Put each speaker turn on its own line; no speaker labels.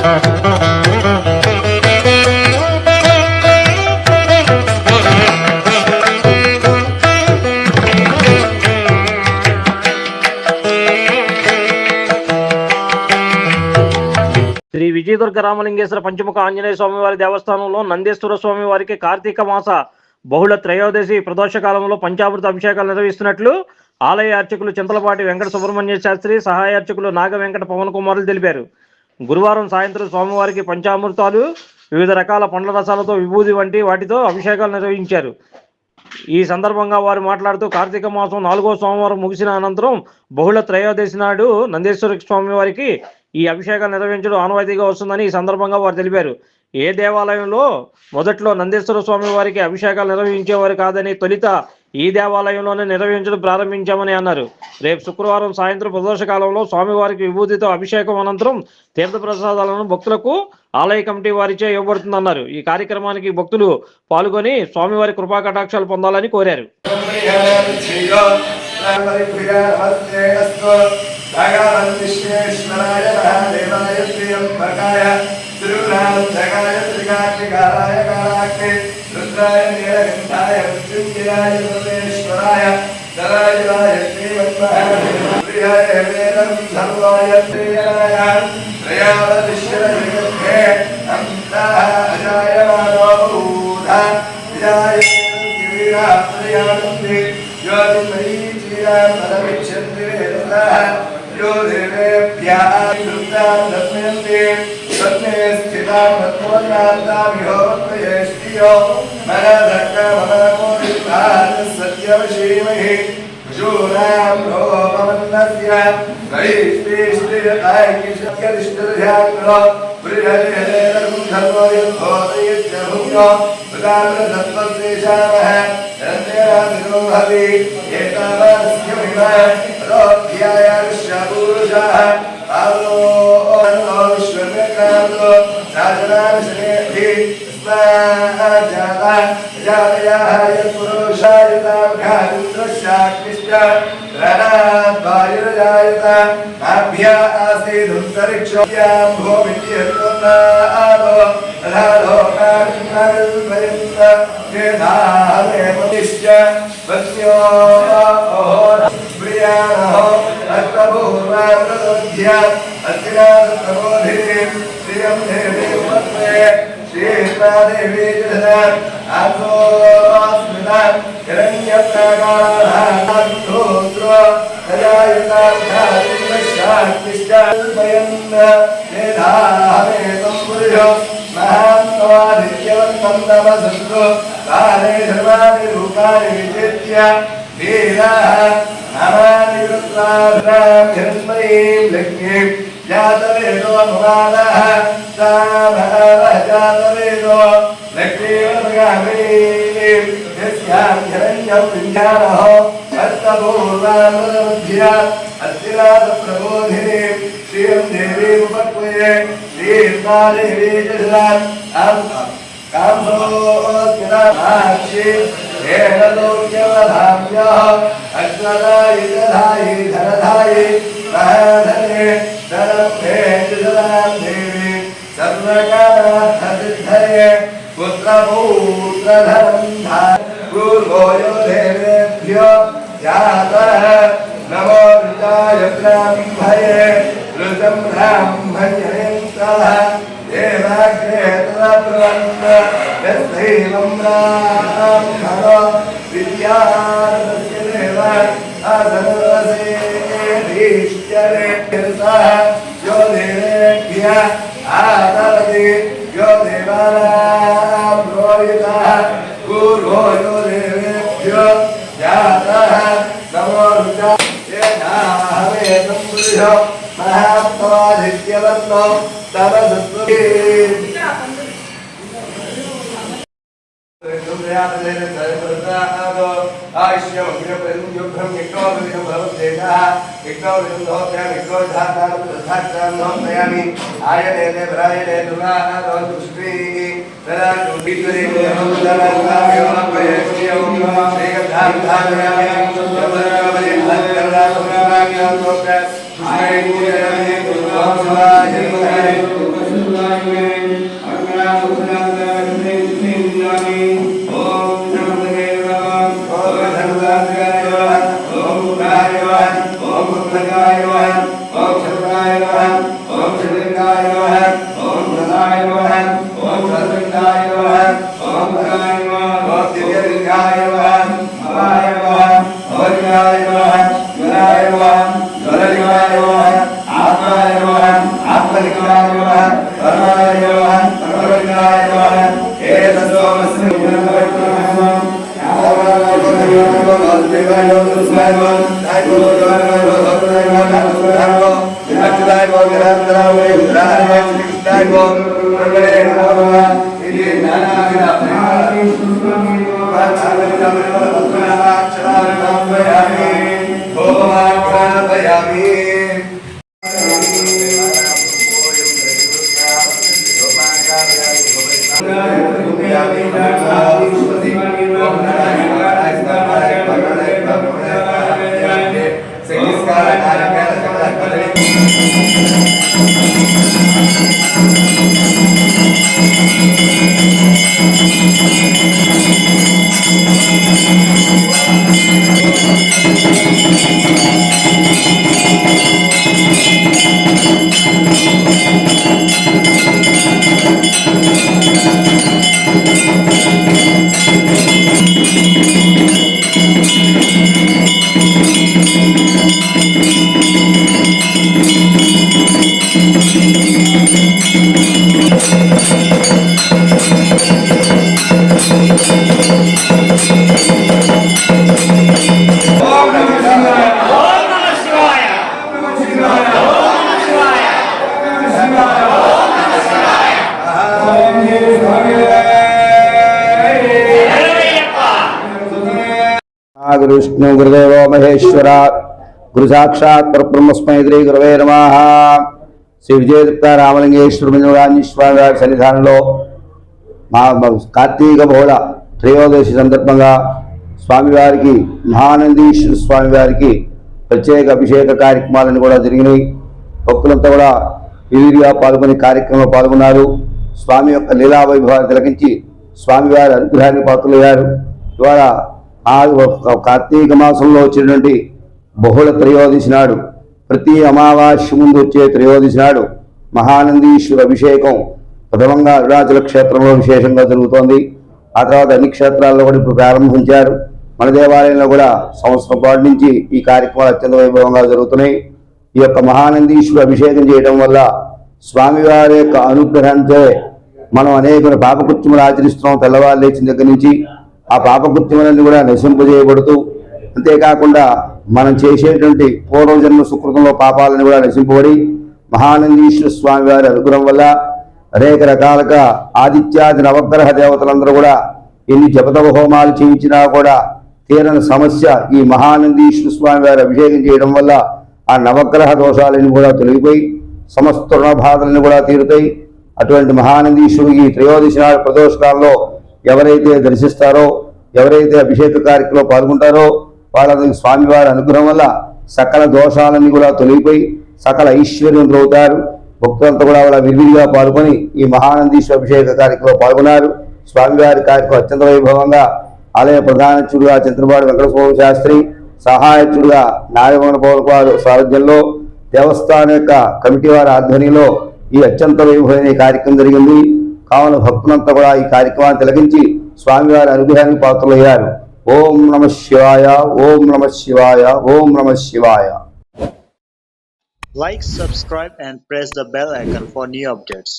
శ్రీ విజయదుర్గ రామలింగేశ్వర పంచముఖ ఆంజనేయ స్వామివారి దేవస్థానంలో నందీశ్వర స్వామి వారికి కార్తీక మాస బహుళ త్రయోదశి ప్రదోష కాలంలో పంచామృత అభిషేకాలు నిర్వహిస్తున్నట్లు ఆలయ అర్చకులు చింతలపాటి వెంకట సుబ్రహ్మణ్య శాస్త్రి, సహాయ అర్చకులు నాగ వెంకట పవన్ కుమారులు తెలిపారు. గురువారం సాయంత్రం స్వామివారికి పంచామృతాలు, వివిధ రకాల పండ్ల రసాలతో విభూది వంటి వాటితో అభిషేకాలు నిర్వహించారు. ఈ సందర్భంగా వారు మాట్లాడుతూ కార్తీక మాసం 4వ సోమవారం ముగిసిన అనంతరం బహుళ త్రయోదశి నాడు నందీశ్వర స్వామి వారికి ఈ అభిషేకాలు నిర్వహించడం ఆనవాయితీగా వస్తుందని ఈ సందర్భంగా వారు తెలిపారు. ఏ దేవాలయంలో మొదట్లో నందీశ్వర స్వామి వారికి అభిషేకాలు నిర్వహించేవారు కాదని తొలిత ఈ దేవాలయంలోనే నిర్వహించడం ప్రారంభించామని అన్నారు. రేపు శుక్రవారం సాయంత్రం ప్రదోష కాలంలో స్వామివారికి విభూతితో అభిషేకం అనంతరం తీర్థప్రసాదాలను భక్తులకు ఆలయ కమిటీ వారిచే ఇవ్వబడుతుందన్నారు. ఈ కార్యక్రమానికి భక్తులు పాల్గొని స్వామివారి కృపా కటాక్షాలు పొందాలని కోరారు.
रुद्राय नीलकंठाय मृत्युंजयाय सर्वेश्वराय दराजराय श्रीमन्महाप्रियाय वेदं सर्वाय प्रियाय त्रयावतिश्वरजगत्ते अमृताः अजाय मानोभूता विजाय वीरात्मयानन्दे ज्योतिर्मयी चिरामलविच्छन्ति वेदः यो देवेभ्यः वृत्तां दत्मयन्ते तस्मै स्थितां तत्त्वज्ञातामिहो वक्तयेष्टियो मनदक्कमनकोदितान् सत्यवशीमहि शूरां रोपवन्नस्य वैष्णेष्टियतायकिशक्यदिष्टध्याग्रो बृहदेहदेवं धर्मो यद्धोदयत्यभुङ्गो उदामृतत्वस्येषामः रन्तेराधिरोहति एतावास्य महिमा रोध्यायाविश्वपूरुषाः पालो विश्वमेकान्तो राजनाविषयेभि स्माजाता जातयाः यत्पुरुषायताभ्यादिन्द्रशाक्निश्च रणद्वायुरजायत आभ्या आसीदुन्तरिक्षोऽयां भूमित्यर्तनादो तथालोकान्नविल्पयन्त वेदाहमेमतिश्च वत्न्यो प्रियाणो अर्थपूर्वामृतोऽध्या अस्तिनाथप्रबोधिनीं श्रियं देवी उपत्रे श्रीमादेवी जगदात् आसोऽस्मिता हिरण्यप्राकाराधोत्रो तजायुतार्थादिन्द्रशाक्तिश्चाल्पयन् वेदाहमेतं पुरुषो महान्तवादित्यवन्तं तमसन्तु काले सर्वाणि रूपाणि विचित्य वीराः नामानि रुद्राभ्यां हिरण्मयीं लक्ष्मीं जातवेदो मुरादः सामहवः जातवेदो लक्ष्मीमगामीं यस्यां हिरण्यं विन्ध्यानः अर्थपूर्वामृतमध्या अस्तिनाथप्रबोधिनीं श्रियं देवीमुपक्वये श्रीर्मादेवी जगदात् काम्भोऽस्मिनाक्षी हेणलोक्यवधाम्यः अग्रदायि दधायि धनधायि महाधने धनप्रे जगदां देवी सर्वकामार्थसिद्धये पुत्रपूत्रधनं धाय पूर्वो यो देवेभ्यो जातः नमो ऋताय ब्राह्मये ऋतं ब्राह्मण्येन्द्रः देवाग्रे तदप्रवन्न यस्यैवं ब्राह्मणो विद्यार्थस्य देव आसनवसेधीश्चरे तीर्थः यो देवेभ्यः आदरति यो देवानां प्रोहितः पूर्वो यो देवेभ्यो जातः नमो ऋतायेनाहमेतं पुरुषो महात्मादित्यवन्नो तमसत्त्वे
గురు విష్ణు గురుదేవో మహేశ్వర గురు సాక్షాత్ పరబ్రహ్మస్మై శ్రీ గురవే నమః. శ్రీ విజయదుర్గ రామలింగేశ్వర స్వామి వారి సన్నిధానంలో కార్తీక బహుళ త్రయోదశి సందర్భంగా స్వామివారికి మహానందీశ్వర స్వామి వారికి ప్రత్యేక అభిషేక కార్యక్రమాలను కూడా జరిగినాయి. భక్తులంతా కూడా విధిగా పాల్గొని కార్యక్రమంలో పాల్గొన్నారు. స్వామి యొక్క లీలా వైభవాన్ని తిలకించి స్వామివారి అనుగ్రహాన్ని పాత్రులయ్యారు. ఇవాళ కార్తీక మాసంలో వచ్చినటువంటి బహుళ త్రయోదశి నాడు, ప్రతి అమావాస్య ముందు వచ్చే త్రయోదశి నాడు మహానందీశ్వర అభిషేకం ప్రథమంగా అరుణాచల క్షేత్రంలో విశేషంగా జరుగుతోంది. ఆ తర్వాత అన్ని క్షేత్రాల్లో కూడా ఇప్పుడు ప్రారంభించారు. మన దేవాలయంలో కూడా సంవత్సరం పాటు నుంచి ఈ కార్యక్రమాలు అత్యంత వైభవంగా జరుగుతున్నాయి. ఈ యొక్క మహానందీశ్వర అభిషేకం చేయడం వల్ల స్వామివారి యొక్క అనుగ్రహంతో మనం అనేక పాపకృత్యములు ఆచరిస్తున్నాం. తెల్లవారు లేచిన దగ్గర నుంచి ఆ పాపకృత్యములన్నీ కూడా నశింపజేయబడుతూ, అంతేకాకుండా మనం చేసేటువంటి పూర్వజన్మ సుకృతంలో పాపాలను కూడా నశింపబడి మహానందీశ్వర స్వామి వారి అనుగ్రహం వల్ల అనేక రకాలుగా ఆదిత్యాది నవగ్రహ దేవతలందరూ కూడా ఎన్ని జపతవ హోమాలు చేయించినా కూడా తీరని సమస్య ఈ మహానందీశ్వర స్వామి వారి అభిషేకం చేయడం వల్ల ఆ నవగ్రహ దోషాలను కూడా తొలగిపోయి సమస్త రుణ బాధలను కూడా తీరుతాయి. అటువంటి మహానందీశ్వరుడు ఈ త్రయోదశి నాడు ప్రదోషకాలంలో ఎవరైతే దర్శిస్తారో, ఎవరైతే అభిషేక కార్యక్రమంలో పాల్గొంటారో వాళ్ళకి స్వామివారి అనుగ్రహం వల్ల సకల దోషాలన్నీ కూడా తొలగిపోయి సకల ఐశ్వర్యం అవుతారు. భక్తులంతా కూడా వాళ్ళ విరివిగా పాల్గొని ఈ మహానందీశ్వర అభిషేక కార్యక్రమంలో పాల్గొన్నారు. స్వామివారి కార్యక్రమం అత్యంత వైభవంగా ఆలయ ప్రధానచుడుగా చంద్రబాబు వెంకటస్వామి శాస్త్రి, సహాయకుడుగా నాగమోహన పౌర్ వారు సారథ్యంలో దేవస్థానం యొక్క కమిటీ వారి ఆధ్వర్యంలో ఈ అత్యంత వైభవమైన కార్యక్రమం జరిగింది. కావున భక్తులంతా కూడా ఈ కార్యక్రమాన్ని తిలకించి స్వామివారి అనుగ్రహానికి పాత్రులయ్యారు. ఓం నమ శివాయ, ఓం నమ శివాయ, ఓం నమ శివాయ.
Like, subscribe and press the bell icon for new updates.